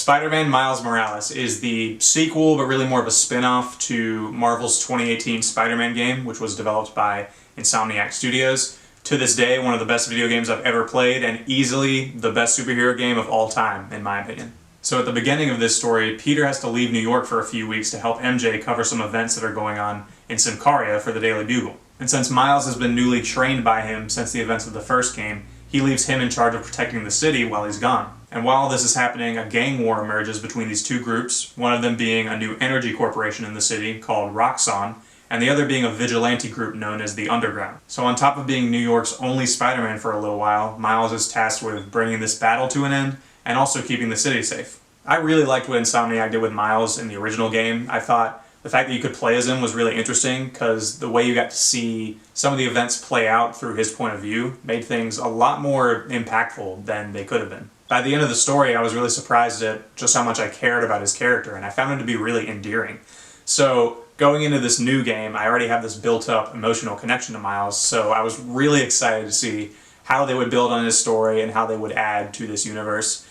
Spider-Man Miles Morales is the sequel, but really more of a spin-off to Marvel's 2018 Spider-Man game, which was developed by Insomniac Studios. To this day, one of the best video games I've ever played, and easily the best superhero game of all time, in my opinion. So at the beginning of this story, Peter has to leave New York for a few weeks to help MJ cover some events that are going on in Symkaria for the Daily Bugle. And since Miles has been newly trained by him since the events of the first game, he leaves him in charge of protecting the city while he's gone. And while this is happening, a gang war emerges between these two groups, one of them being a new energy corporation in the city called Roxxon, and the other being a vigilante group known as the Underground. So on top of being New York's only Spider-Man for a little while, Miles is tasked with bringing this battle to an end and also keeping the city safe. I really liked what Insomniac did with Miles in the original game. I thought the fact that you could play as him was really interesting because the way you got to see some of the events play out through his point of view made things a lot more impactful than they could have been. By the end of the story, I was really surprised at just how much I cared about his character, and I found him to be really endearing. So going into this new game, I already have this built-up emotional connection to Miles, so I was really excited to see how they would build on his story and how they would add to this universe.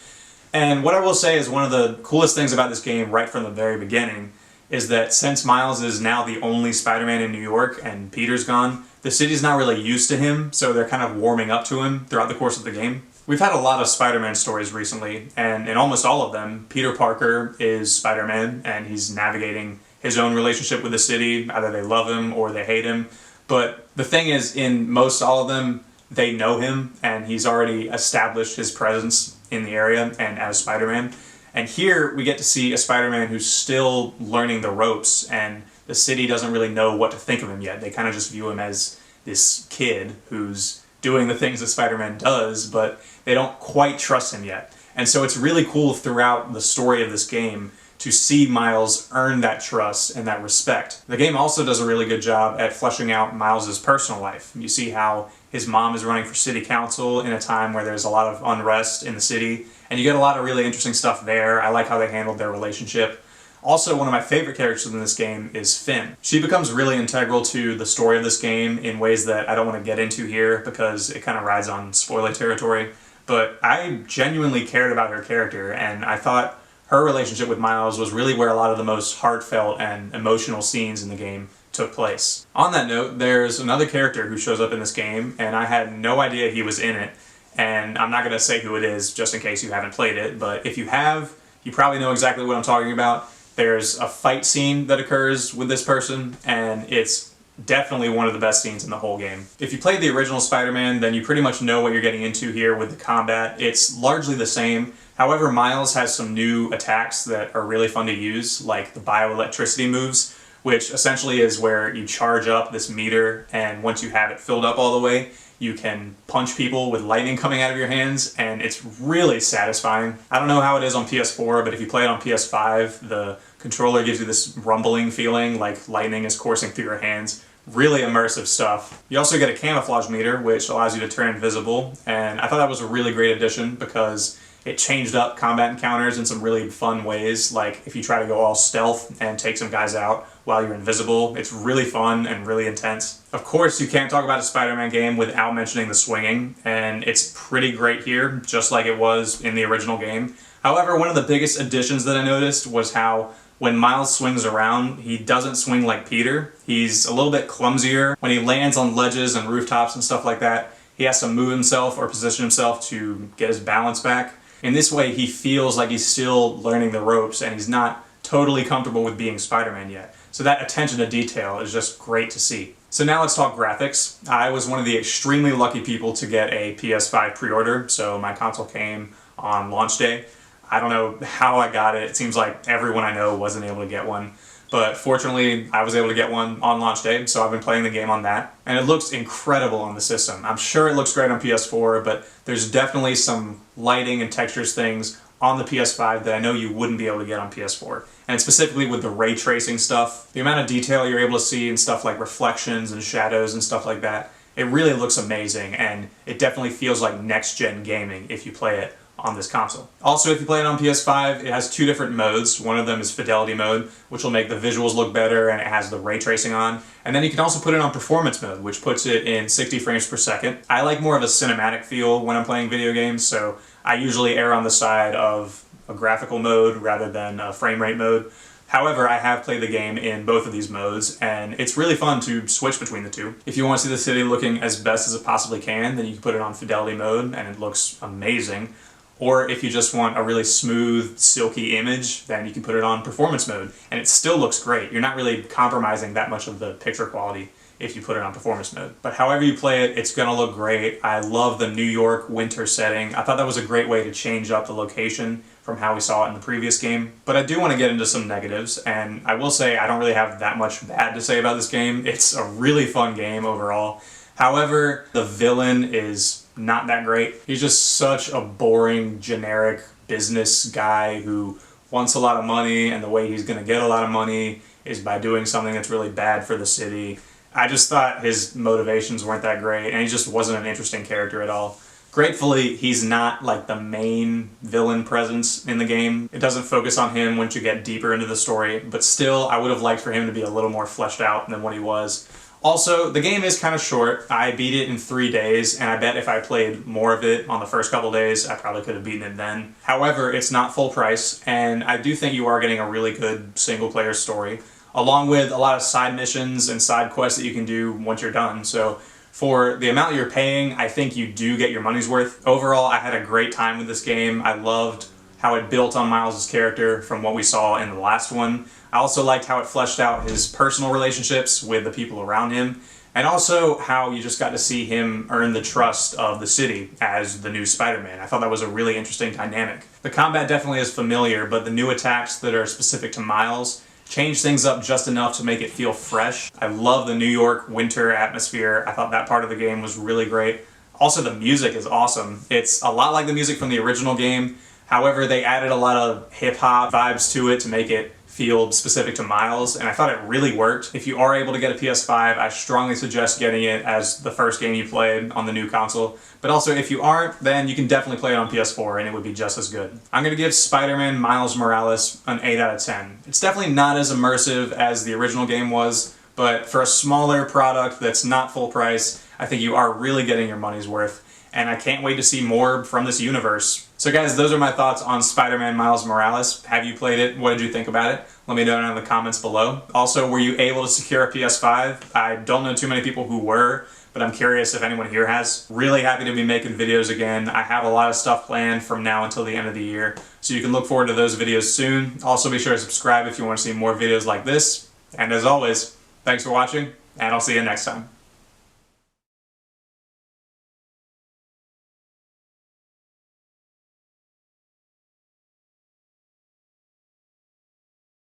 And what I will say is one of the coolest things about this game right from the very beginning is that since Miles is now the only Spider-Man in New York and Peter's gone, the city's not really used to him, so they're kind of warming up to him throughout the course of the game. We've had a lot of Spider-Man stories recently, and in almost all of them, Peter Parker is Spider-Man, and he's navigating his own relationship with the city. Either they love him or they hate him. But the thing is, in most all of them, they know him, and he's already established his presence in the area and as Spider-Man. And here we get to see a Spider-Man who's still learning the ropes, and the city doesn't really know what to think of him yet. They kind of just view him as this kid who's doing the things that Spider-Man does, but they don't quite trust him yet. And so it's really cool throughout the story of this game to see Miles earn that trust and that respect. The game also does a really good job at fleshing out Miles' personal life. You see how his mom is running for city council in a time where there's a lot of unrest in the city, and you get a lot of really interesting stuff there. I like how they handled their relationship. Also, one of my favorite characters in this game is Finn. She becomes really integral to the story of this game in ways that I don't want to get into here because it kind of rides on spoiler territory, but I genuinely cared about her character, and I thought her relationship with Miles was really where a lot of the most heartfelt and emotional scenes in the game took place. On that note, there's another character who shows up in this game, and I had no idea he was in it, and I'm not going to say who it is just in case you haven't played it, but if you have, you probably know exactly what I'm talking about. There's a fight scene that occurs with this person, and it's definitely one of the best scenes in the whole game. If you played the original Spider-Man, then you pretty much know what you're getting into here with the combat. It's largely the same. However, Miles has some new attacks that are really fun to use, like the bioelectricity moves, which essentially is where you charge up this meter, and once you have it filled up all the way, you can punch people with lightning coming out of your hands, and it's really satisfying. I don't know how it is on PS4, but if you play it on PS5, the controller gives you this rumbling feeling like lightning is coursing through your hands. Really immersive stuff. You also get a camouflage meter, which allows you to turn invisible, and I thought that was a really great addition because it changed up combat encounters in some really fun ways, like if you try to go all stealth and take some guys out while you're invisible. It's really fun and really intense. Of course, you can't talk about a Spider-Man game without mentioning the swinging, and it's pretty great here, just like it was in the original game. However, one of the biggest additions that I noticed was how when Miles swings around, he doesn't swing like Peter. He's a little bit clumsier. When he lands on ledges and rooftops and stuff like that, he has to move himself or position himself to get his balance back. In this way, he feels like he's still learning the ropes and he's not totally comfortable with being Spider-Man yet. So that attention to detail is just great to see. So now let's talk graphics. I was one of the extremely lucky people to get a PS5 pre-order, so my console came on launch day. I don't know how I got it. It seems like everyone I know wasn't able to get one. But fortunately, I was able to get one on launch day, so I've been playing the game on that. And it looks incredible on the system. I'm sure it looks great on PS4, but there's definitely some lighting and textures things on the PS5 that I know you wouldn't be able to get on PS4. And specifically with the ray tracing stuff, the amount of detail you're able to see in stuff like reflections and shadows and stuff like that, it really looks amazing, and it definitely feels like next-gen gaming if you play it on this console. Also, if you play it on PS5, it has two different modes. One of them is fidelity mode, which will make the visuals look better, and it has the ray tracing on. And then you can also put it on performance mode, which puts it in 60 frames per second. I like more of a cinematic feel when I'm playing video games, so I usually err on the side of a graphical mode rather than a frame rate mode. However, I have played the game in both of these modes, and it's really fun to switch between the two. If you want to see the city looking as best as it possibly can, then you can put it on fidelity mode, and it looks amazing. Or if you just want a really smooth, silky image, then you can put it on performance mode, and it still looks great. You're not really compromising that much of the picture quality if you put it on performance mode. But however you play it, it's gonna look great. I love the New York winter setting. I thought that was a great way to change up the location from how we saw it in the previous game. But I do want to get into some negatives, and I will say I don't really have that much bad to say about this game. It's a really fun game overall. However, the villain is not that great. He's just such a boring, generic business guy who wants a lot of money, and the way he's gonna get a lot of money is by doing something that's really bad for the city. I just thought his motivations weren't that great, and he just wasn't an interesting character at all. Gratefully, he's not like the main villain presence in the game. It doesn't focus on him once you get deeper into the story, but still, I would have liked for him to be a little more fleshed out than what he was. Also, the game is kind of short. I beat it in 3 days, and I bet if I played more of it on the first couple days, I probably could have beaten it then. However, it's not full price, and I do think you are getting a really good single-player story, along with a lot of side missions and side quests that you can do once you're done. So for the amount you're paying, I think you do get your money's worth. Overall, I had a great time with this game. I loved how it built on Miles' character from what we saw in the last one. I also liked how it fleshed out his personal relationships with the people around him, and also how you just got to see him earn the trust of the city as the new Spider-Man. I thought that was a really interesting dynamic. The combat definitely is familiar, but the new attacks that are specific to Miles change things up just enough to make it feel fresh. I love the New York winter atmosphere. I thought that part of the game was really great. Also, the music is awesome. It's a lot like the music from the original game. However, they added a lot of hip-hop vibes to it to make it feel specific to Miles, and I thought it really worked. If you are able to get a PS5, I strongly suggest getting it as the first game you played on the new console. But also, if you aren't, then you can definitely play it on PS4 and it would be just as good. I'm going to give Spider-Man Miles Morales an 8 out of 10. It's definitely not as immersive as the original game was, but for a smaller product that's not full price, I think you are really getting your money's worth. And I can't wait to see more from this universe. So guys, those are my thoughts on Spider-Man Miles Morales. Have you played it? What did you think about it? Let me know down in the comments below. Also, were you able to secure a PS5? I don't know too many people who were, but I'm curious if anyone here has. Really happy to be making videos again. I have a lot of stuff planned from now until the end of the year, so you can look forward to those videos soon. Also, be sure to subscribe if you want to see more videos like this. And as always, thanks for watching, and I'll see you next time.